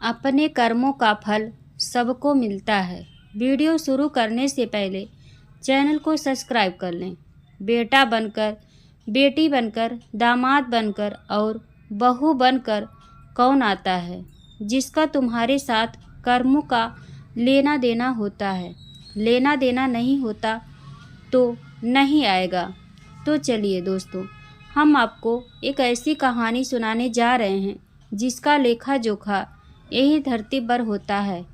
अपने कर्मों का फल सबको मिलता है। वीडियो शुरू करने से पहले चैनल को सब्सक्राइब कर लें। बेटा बनकर, बेटी बनकर, दामाद बनकर और बहू बनकर कौन आता है जिसका तुम्हारे साथ कर्मों का लेना देना होता है। लेना देना नहीं होता तो नहीं आएगा। तो चलिए दोस्तों, हम आपको एक ऐसी कहानी सुनाने जा रहे हैं जिसका लेखा जोखा यही धरती पर होता है।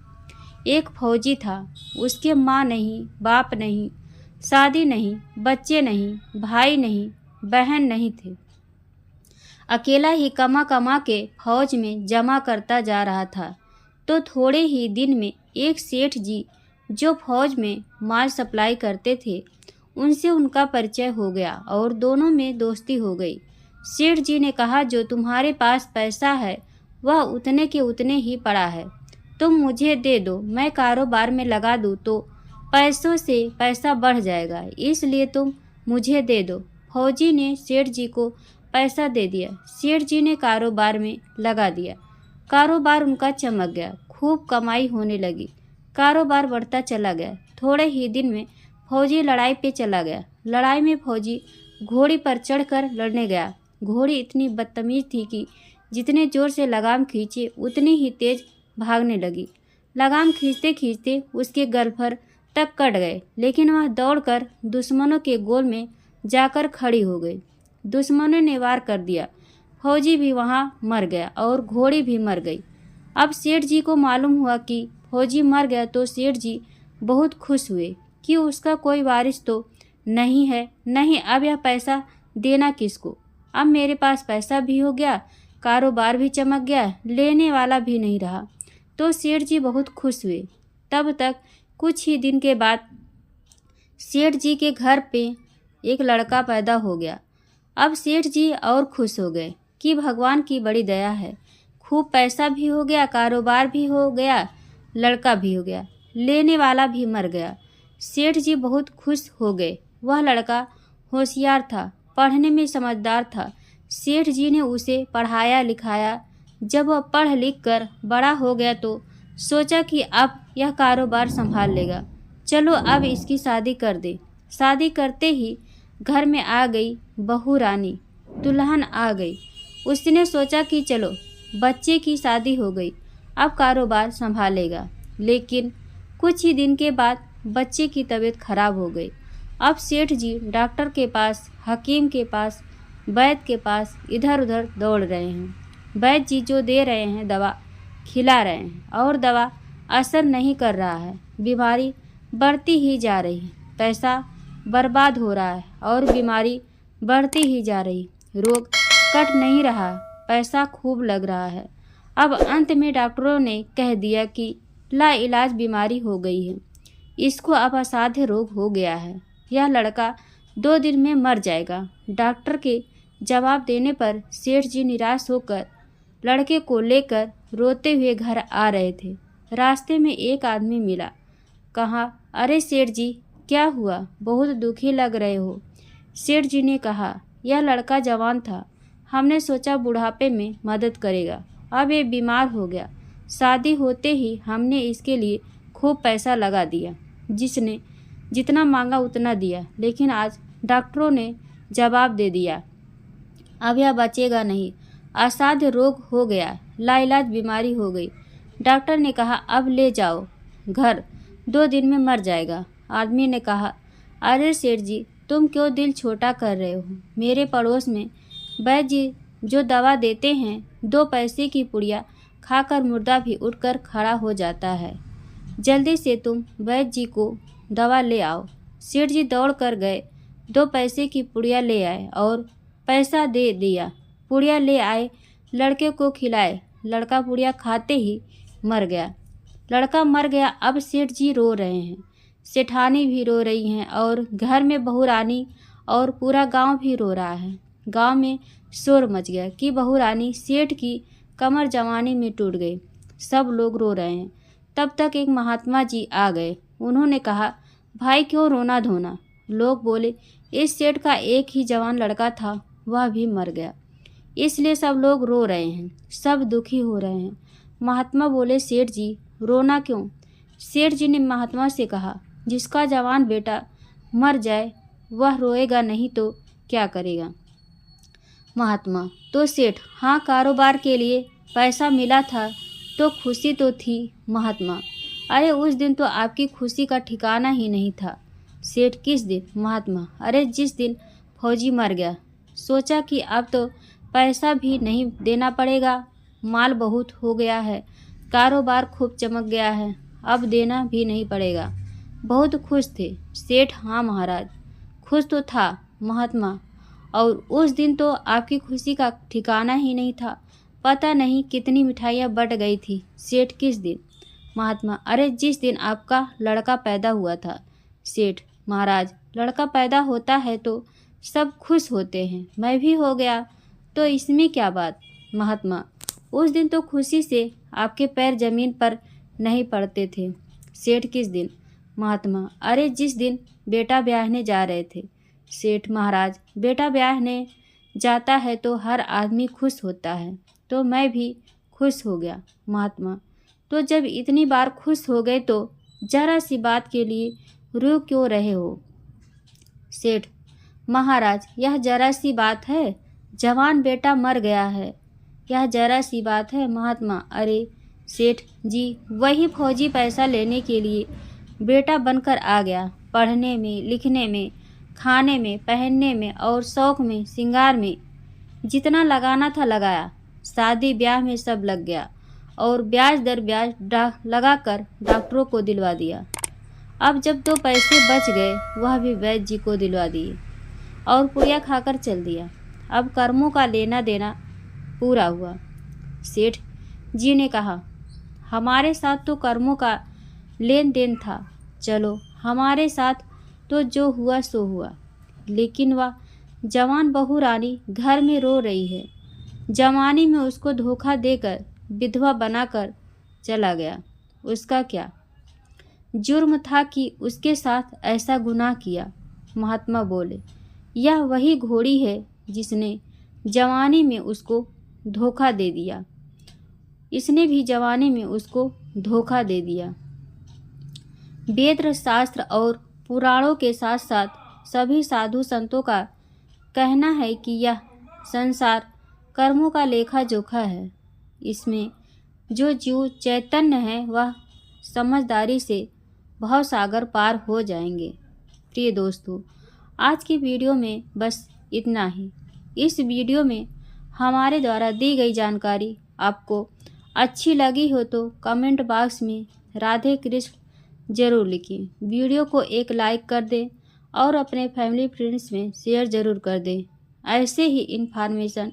एक फौजी था, उसके माँ नहीं, बाप नहीं, शादी नहीं, बच्चे नहीं, भाई नहीं, बहन नहीं थे। अकेला ही कमा कमा के फौज में जमा करता जा रहा था। तो थोड़े ही दिन में एक सेठ जी जो फौज में माल सप्लाई करते थे, उनसे उनका परिचय हो गया और दोनों में दोस्ती हो गई। सेठ जी ने कहा, जो तुम्हारे पास पैसा है वह उतने के उतने ही पड़ा है, तुम मुझे दे दो, मैं कारोबार में लगा दूँ तो पैसों से पैसा बढ़ जाएगा, इसलिए तुम मुझे दे दो। फौजी ने सेठ जी को पैसा दे दिया। सेठ जी ने कारोबार में लगा दिया। कारोबार उनका चमक गया, खूब कमाई होने लगी, कारोबार बढ़ता चला गया। थोड़े ही दिन में फौजी लड़ाई पे चला गया। लड़ाई में फौजी घोड़ी पर चढ़कर लड़ने गया। घोड़ी इतनी बदतमीज थी कि जितने जोर से लगाम खींचे उतनी ही तेज भागने लगी। लगाम खींचते खींचते उसके गलफर तक कट गए, लेकिन वह दौड़कर दुश्मनों के गोल में जाकर खड़ी हो गई। दुश्मनों ने वार कर दिया, फौजी भी वहां मर गया और घोड़ी भी मर गई। अब सेठ जी को मालूम हुआ कि फौजी मर गया तो सेठ जी बहुत खुश हुए कि उसका कोई वारिस तो नहीं है। नहीं, अब यह पैसा देना किसको? अब मेरे पास पैसा भी हो गया, कारोबार भी चमक गया, लेने वाला भी नहीं रहा। तो सेठ जी बहुत खुश हुए। तब तक कुछ ही दिन के बाद सेठ जी के घर पे एक लड़का पैदा हो गया। अब सेठ जी और खुश हो गए कि भगवान की बड़ी दया है, खूब पैसा भी हो गया, कारोबार भी हो गया, लड़का भी हो गया, लेने वाला भी मर गया। सेठ जी बहुत खुश हो गए। वह लड़का होशियार था, पढ़ने में समझदार था। सेठ जी ने उसे पढ़ाया लिखाया। जब वह पढ़ लिख कर बड़ा हो गया तो सोचा कि अब यह कारोबार संभाल लेगा, चलो अब इसकी शादी कर दे। शादी करते ही घर में आ गई बहू रानी, दुल्हन आ गई। उसने सोचा कि चलो बच्चे की शादी हो गई, अब कारोबार संभालेगा। लेकिन कुछ ही दिन के बाद बच्चे की तबीयत खराब हो गई। अब सेठ जी डॉक्टर के पास, हकीम के पास, वैद्य के पास इधर उधर दौड़ रहे हैं। वैद्य जी जो दे रहे हैं दवा खिला रहे हैं और दवा असर नहीं कर रहा है। बीमारी बढ़ती ही जा रही है, पैसा बर्बाद हो रहा है और बीमारी बढ़ती ही जा रही, रोग कट नहीं रहा, पैसा खूब लग रहा है। अब अंत में डॉक्टरों ने कह दिया कि लाइलाज बीमारी हो गई है, इसको अब असाध्य रोग हो गया है, यह लड़का 2 दिन में मर जाएगा। डॉक्टर के जवाब देने पर सेठ जी निराश होकर लड़के को लेकर रोते हुए घर आ रहे थे। रास्ते में एक आदमी मिला। कहा, अरे सेठ जी, क्या हुआ, बहुत दुखी लग रहे हो। सेठ जी ने कहा, यह लड़का जवान था, हमने सोचा बुढ़ापे में मदद करेगा, अब ये बीमार हो गया। शादी होते ही हमने इसके लिए खूब पैसा लगा दिया, जिसने जितना मांगा उतना दिया, लेकिन आज डॉक्टरों ने जवाब दे दिया अब यह बचेगा नहीं, असाध्य रोग हो गया, लाइलाज बीमारी हो गई। डॉक्टर ने कहा, अब ले जाओ घर, 2 दिन में मर जाएगा। आदमी ने कहा, अरे सेठ जी, तुम क्यों दिल छोटा कर रहे हो? मेरे पड़ोस में वैद्य जी जो दवा देते हैं, 2 पैसे की पुड़िया खाकर मुर्दा भी उठकर खड़ा हो जाता है। जल्दी से तुम वैद्य जी को दवा ले आओ। सेठ जी दौड़ कर गए, 2 पैसे की पुड़िया ले आए और पैसा दे दिया। पुड़िया ले आए, लड़के को खिलाए। लड़का पुड़िया खाते ही मर गया। लड़का मर गया। अब सेठ जी रो रहे हैं, सेठानी भी रो रही हैं और घर में बहू रानी और पूरा गांव भी रो रहा है। गांव में शोर मच गया कि बहू रानी सेठ की कमर जवानी में टूट गई। सब लोग रो रहे हैं। तब तक एक महात्मा जी आ गए। उन्होंने कहा, भाई क्यों रोना धोना? लोग बोले, इस सेठ का एक ही जवान लड़का था, वह भी मर गया, इसलिए सब लोग रो रहे हैं, सब दुखी हो रहे हैं। महात्मा बोले, सेठ जी रोना क्यों? सेठ जी ने महात्मा से कहा, जिसका जवान बेटा मर जाए वह रोएगा नहीं तो क्या करेगा? महात्मा, तो सेठ, हाँ, कारोबार के लिए पैसा मिला था तो खुशी तो थी। महात्मा, अरे उस दिन तो आपकी खुशी का ठिकाना ही नहीं था। सेठ, किस दिन? महात्मा, अरे जिस दिन फौजी मर गया। सोचा कि अब तो पैसा भी नहीं देना पड़ेगा, माल बहुत हो गया है, कारोबार खूब चमक गया है, अब देना भी नहीं पड़ेगा। बहुत खुश थे। सेठ, हाँ महाराज, खुश तो था। महात्मा, और उस दिन तो आपकी खुशी का ठिकाना ही नहीं था, पता नहीं कितनी मिठाइयाँ बट गई थी। सेठ, किस दिन? महात्मा, अरे जिस दिन आपका लड़का पैदा हुआ था। सेठ, महाराज, लड़का पैदा होता है तो सब खुश होते हैं, मैं भी हो गया तो इसमें क्या बात? महात्मा, उस दिन तो खुशी से आपके पैर जमीन पर नहीं पड़ते थे। सेठ, किस दिन? महात्मा, अरे जिस दिन बेटा ब्याहने जा रहे थे। सेठ, महाराज, बेटा ब्याहने जाता है तो हर आदमी खुश होता है, तो मैं भी खुश हो गया। महात्मा, तो जब इतनी बार खुश हो गए तो जरा सी बात के लिए रो क्यों रहे हो? सेठ, महाराज, यह जरा सी बात है, जवान बेटा मर गया है, यह जरा सी बात है। महात्मा, अरे सेठ जी, वही फौजी पैसा लेने के लिए बेटा बनकर आ गया, पढ़ने में, लिखने में, खाने में, पहनने में और शौक में, श्रृंगार में जितना लगाना था लगाया, शादी ब्याह में सब लग गया और ब्याज दर ब्याज लगाकर डॉक्टरों को दिलवा दिया। अब जब 2 पैसे बच गए वह भी वैद्य जी को दिलवा दिए और पुड़िया खाकर चल दिया। अब कर्मों का लेना देना पूरा हुआ। सेठ जी ने कहा, हमारे साथ तो कर्मों का लेन देन था, चलो हमारे साथ तो जो हुआ सो हुआ, लेकिन वह जवान बहू रानी घर में रो रही है। जवानी में उसको धोखा देकर विधवा बनाकर चला गया, उसका क्या जुर्म था कि उसके साथ ऐसा गुनाह किया? महात्मा बोले, यह वही घोड़ी है जिसने जवानी में उसको धोखा दे दिया, इसने भी जवानी में उसको धोखा दे दिया। वेद शास्त्र और पुराणों के साथ साथ सभी साधु संतों का कहना है कि यह संसार कर्मों का लेखा जोखा है। इसमें जो जीव चैतन्य है वह समझदारी से भव सागर पार हो जाएंगे। प्रिय दोस्तों, आज की वीडियो में बस इतना ही। इस वीडियो में हमारे द्वारा दी गई जानकारी आपको अच्छी लगी हो तो कमेंट बॉक्स में राधे कृष्ण ज़रूर लिखिए। वीडियो को एक लाइक कर दें और अपने फैमिली फ्रेंड्स में शेयर ज़रूर कर दें। ऐसे ही इन्फॉर्मेशन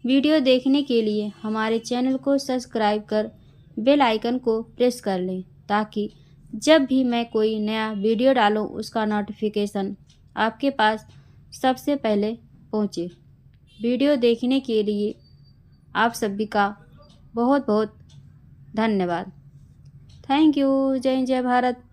वीडियो देखने के लिए हमारे चैनल को सब्सक्राइब कर बेल आइकन को प्रेस कर लें, ताकि जब भी मैं कोई नया वीडियो डालूं उसका नोटिफिकेशन आपके पास सबसे पहले पहुंचे। वीडियो देखने के लिए आप सभी का बहुत बहुत धन्यवाद। Thank you. जय जय भारत।